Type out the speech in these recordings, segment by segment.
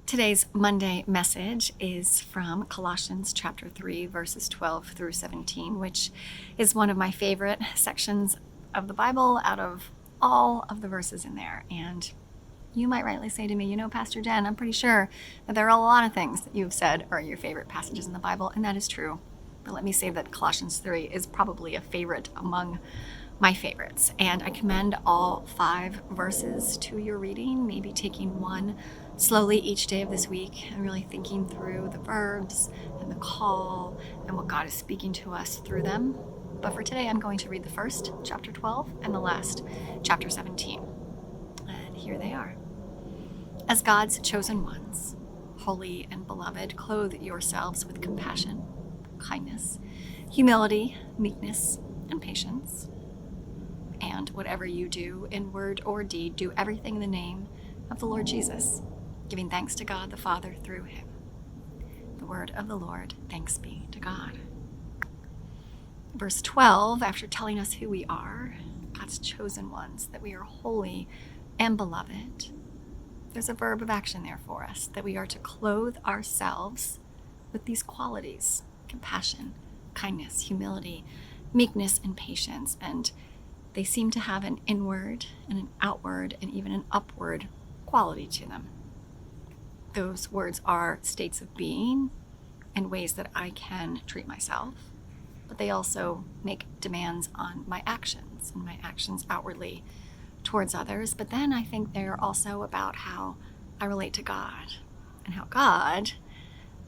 Today's Monday message is from Colossians chapter 3, verses 12 through 17, which is one of my favorite sections of the Bible out of all of the verses in there. And you might rightly say to me, Pastor Jen, I'm pretty sure that there are a lot of things that you've said are your favorite passages in the Bible, and that is true. But let me say that Colossians 3 is probably a favorite among my favorites. And I commend all 5 verses to your reading, maybe taking one slowly each day of this week and really thinking through the verbs and the call and what God is speaking to us through them. But for today, I'm going to read the first, chapter 12, and the last, chapter 17. And here they are. As God's chosen ones, holy and beloved, clothe yourselves with compassion, kindness, humility, meekness, and patience. And whatever you do in word or deed, do everything in the name of the Lord Jesus, giving thanks to God the Father through him. The word of the Lord, thanks be to God. Verse 12, after telling us who we are, God's chosen ones, that we are holy and beloved, there's a verb of action there for us, that we are to clothe ourselves with these qualities: compassion, kindness, humility, meekness, and patience. And they seem to have an inward and an outward and even an upward quality to them. Those words are states of being and ways that I can treat myself, but they also make demands on my actions and my actions outwardly towards others. But then I think they're also about how I relate to God and how God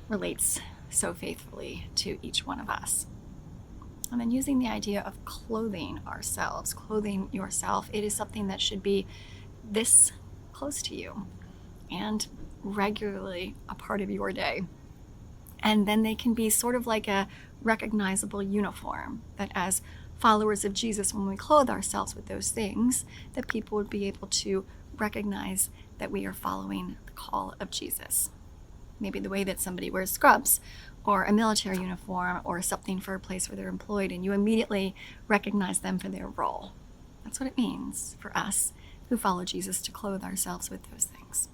relates so faithfully to each one of us. And then using the idea of clothing ourselves, clothing yourself, it is something that should be this close to you and regularly a part of your day. And then they can be sort of like a recognizable uniform, that as followers of Jesus, when we clothe ourselves with those things, that people would be able to recognize that we are following the call of Jesus. Maybe the way that somebody wears scrubs or a military uniform or something for a place where they're employed, and you immediately recognize them for their role. That's what it means for us who follow Jesus to clothe ourselves with those things.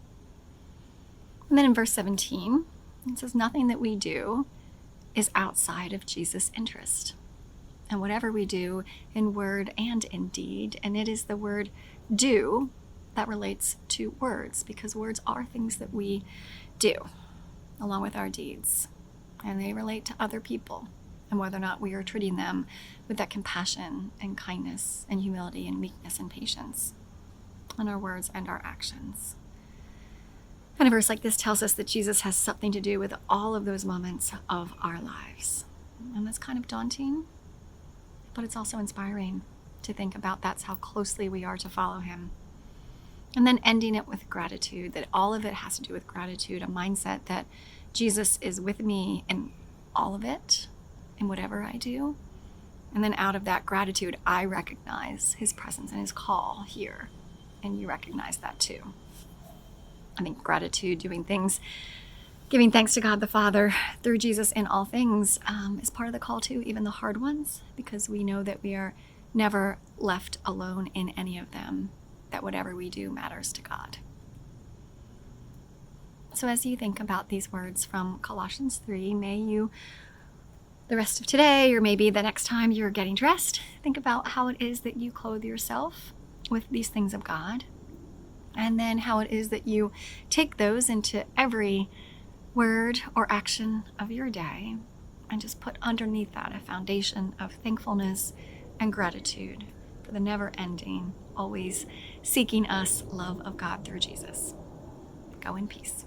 And then in verse 17, it says, nothing that we do is outside of Jesus' interest. And whatever we do in word and in deed, and it is the word do that relates to words, because words are things that we do along with our deeds, and they relate to other people and whether or not we are treating them with that compassion and kindness and humility and meekness and patience in our words and our actions. And a verse like this tells us that Jesus has something to do with all of those moments of our lives. And that's kind of daunting, but it's also inspiring to think about that's how closely we are to follow him. And then ending it with gratitude, that all of it has to do with gratitude, a mindset that Jesus is with me in all of it, in whatever I do. And then out of that gratitude, I recognize his presence and his call here. And you recognize that too. I think gratitude, doing things, giving thanks to God the Father through Jesus in all things, is part of the call too, even the hard ones, because we know that we are never left alone in any of them, that whatever we do matters to God. So as you think about these words from Colossians 3, may you, the rest of today, or maybe the next time you're getting dressed, think about how it is that you clothe yourself with these things of God, and then how it is that you take those into every word or action of your day, and just put underneath that a foundation of thankfulness and gratitude for the never-ending, always seeking us love of God through Jesus. Go in peace.